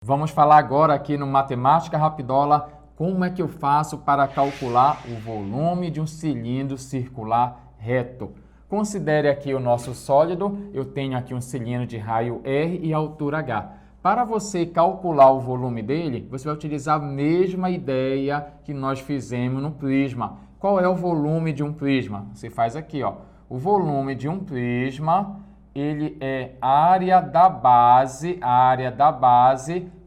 Vamos falar agora aqui no Matemática Rapidola como é que eu faço para calcular o volume de um cilindro circular reto. Considere aqui o nosso sólido, eu tenho aqui um cilindro de raio R e altura H. Para você calcular o volume dele, você vai utilizar a mesma ideia que nós fizemos no prisma. Qual é o volume de um prisma? Você faz aqui, ó. O volume de um prisma, ele é a área da base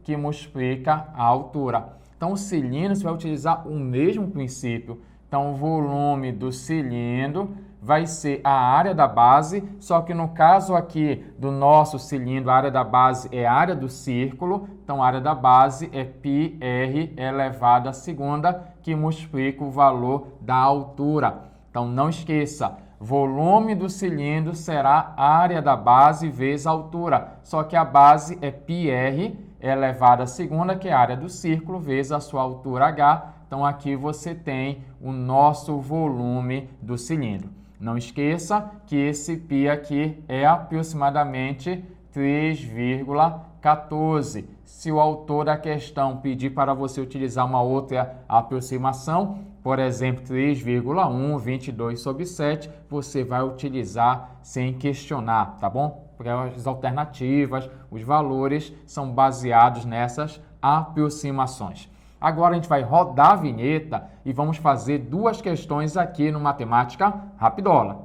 que multiplica a altura. Então, o cilindro, você vai utilizar o mesmo princípio. Então, o volume do cilindro vai ser a área da base, só que no caso aqui do nosso cilindro, a área da base é a área do círculo. Então, a área da base é πr elevado à segunda, que multiplica o valor da altura. Então, não esqueça. Volume do cilindro será a área da base vezes a altura, só que a base é πr elevado à segunda, que é a área do círculo, vezes a sua altura h. Então, aqui você tem o nosso volume do cilindro. Não esqueça que esse π aqui é aproximadamente 3,14. Se o autor da questão pedir para você utilizar uma outra aproximação, por exemplo, 3,1, 22 sobre 7, você vai utilizar sem questionar, tá bom? Porque as alternativas, os valores são baseados nessas aproximações. Agora a gente vai rodar a vinheta e vamos fazer duas questões aqui no Matemática Rapidola.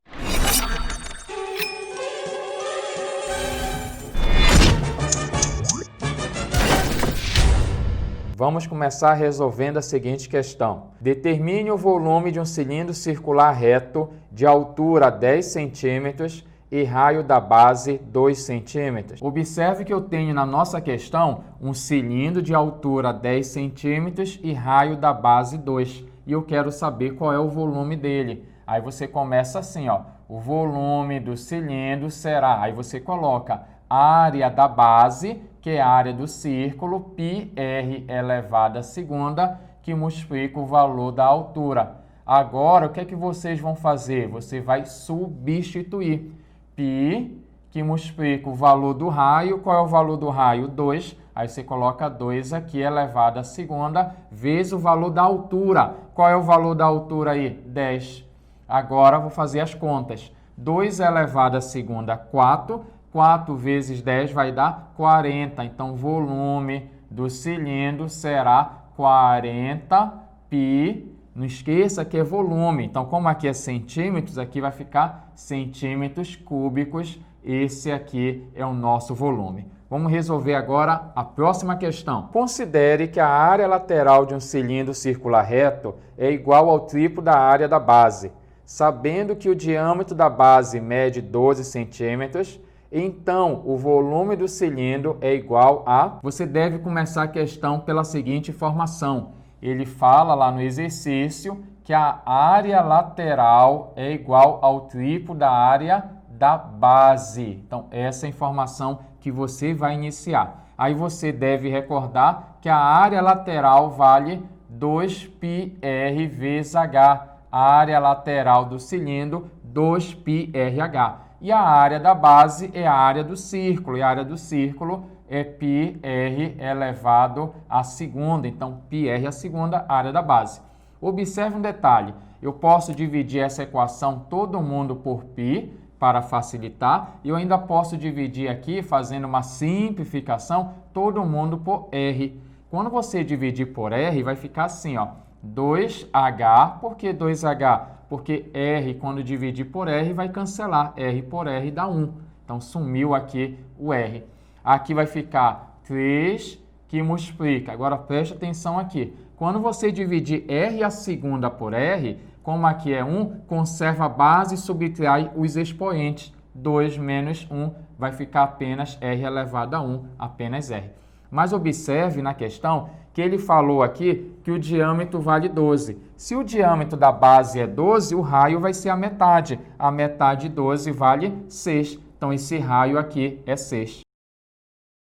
Vamos começar resolvendo a seguinte questão. Determine o volume de um cilindro circular reto de altura 10 centímetros e raio da base 2 centímetros. Observe que eu tenho na nossa questão um cilindro de altura 10 centímetros e raio da base 2. E eu quero saber qual é o volume dele. Aí você começa assim, ó. O volume do cilindro será... Aí você coloca a área da base, que é a área do círculo, πr elevado à segunda, que multiplica o valor da altura. Agora, o que é que vocês vão fazer? Você vai substituir. π, que multiplica o valor do raio. Qual é o valor do raio? 2. Aí você coloca 2 aqui, elevado à segunda, vezes o valor da altura. Qual é o valor da altura aí? 10. Agora, vou fazer as contas. 2 elevado à segunda, 4. 4 vezes 10 vai dar 40. Então, o volume do cilindro será 40 π. Não esqueça que é volume. Então, como aqui é centímetros, aqui vai ficar centímetros cúbicos. Esse aqui é o nosso volume. Vamos resolver agora a próxima questão. Considere que a área lateral de um cilindro circular reto é igual ao triplo da área da base. Sabendo que o diâmetro da base mede 12 centímetros, então o volume do cilindro é igual a... Você deve começar a questão pela seguinte informação. Ele fala lá no exercício que a área lateral é igual ao triplo da área da base. Então, essa é a informação que você vai iniciar. Aí você deve recordar que a área lateral vale 2πr vezes h. A área lateral do cilindro, 2πrh. E a área da base é a área do círculo. E a área do círculo é πr elevado à segunda. Então, πr a segunda, área da base. Observe um detalhe. Eu posso dividir essa equação todo mundo por π para facilitar. E eu ainda posso dividir aqui, fazendo uma simplificação, todo mundo por r. Quando você dividir por r, vai ficar assim, ó. 2h. Por que 2h? Porque r, quando dividir por r, vai cancelar. R por r dá 1. Então, sumiu aqui o r. Aqui vai ficar 3, que multiplica. Agora, preste atenção aqui. Quando você dividir r a segunda por r, como aqui é 1, conserva a base e subtrai os expoentes. 2 menos 1 vai ficar apenas r elevado a 1, apenas r. Mas observe na questão que ele falou aqui que o diâmetro vale 12. Se o diâmetro da base é 12, o raio vai ser a metade. A metade de 12 vale 6. Então, esse raio aqui é 6.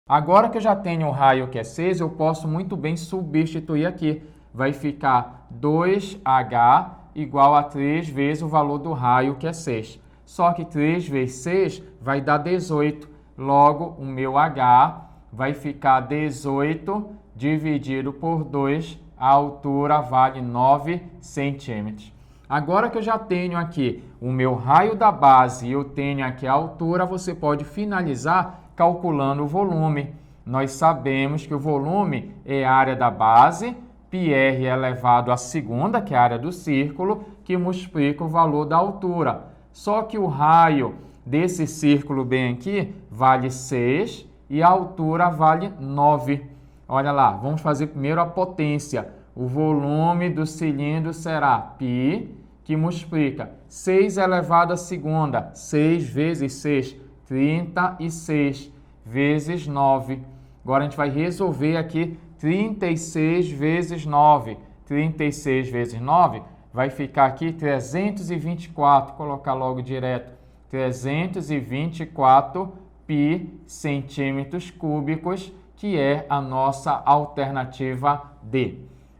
Agora que eu já tenho o raio que é 6, eu posso muito bem substituir aqui. Vai ficar 2h igual a 3 vezes o valor do raio que é 6. Só que 3 vezes 6 vai dar 18. Logo, o meu h vai ficar 18 dividido por 2, a altura vale 9 centímetros. Agora que eu já tenho aqui o meu raio da base e eu tenho aqui a altura, você pode finalizar calculando o volume. Nós sabemos que o volume é a área da base, πr elevado à segunda, que é a área do círculo, que multiplica o valor da altura. Só que o raio desse círculo bem aqui vale 6 e a altura vale 9. Olha lá, vamos fazer primeiro a potência. O volume do cilindro será π, que multiplica 6 elevado à segunda, 6 vezes 6, 36, vezes 9. Agora a gente vai resolver aqui 36 vezes 9. 36 vezes 9 vai ficar aqui 324, colocar logo direto, 324 π centímetros cúbicos, que é a nossa alternativa D.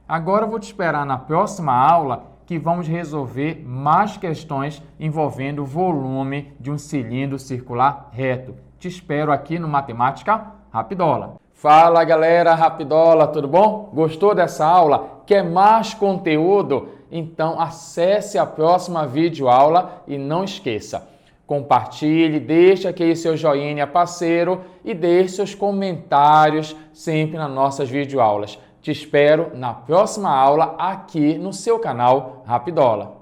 Agora eu vou te esperar na próxima aula que vamos resolver mais questões envolvendo o volume de um cilindro circular reto. Te espero aqui no Matemática Rapidola. Fala galera Rapidola, tudo bom? Gostou dessa aula? Quer mais conteúdo? Então acesse a próxima videoaula e não esqueça, compartilhe, deixe aquele seu joinha parceiro e deixe seus comentários sempre nas nossas videoaulas. Te espero na próxima aula aqui no seu canal Rapidola.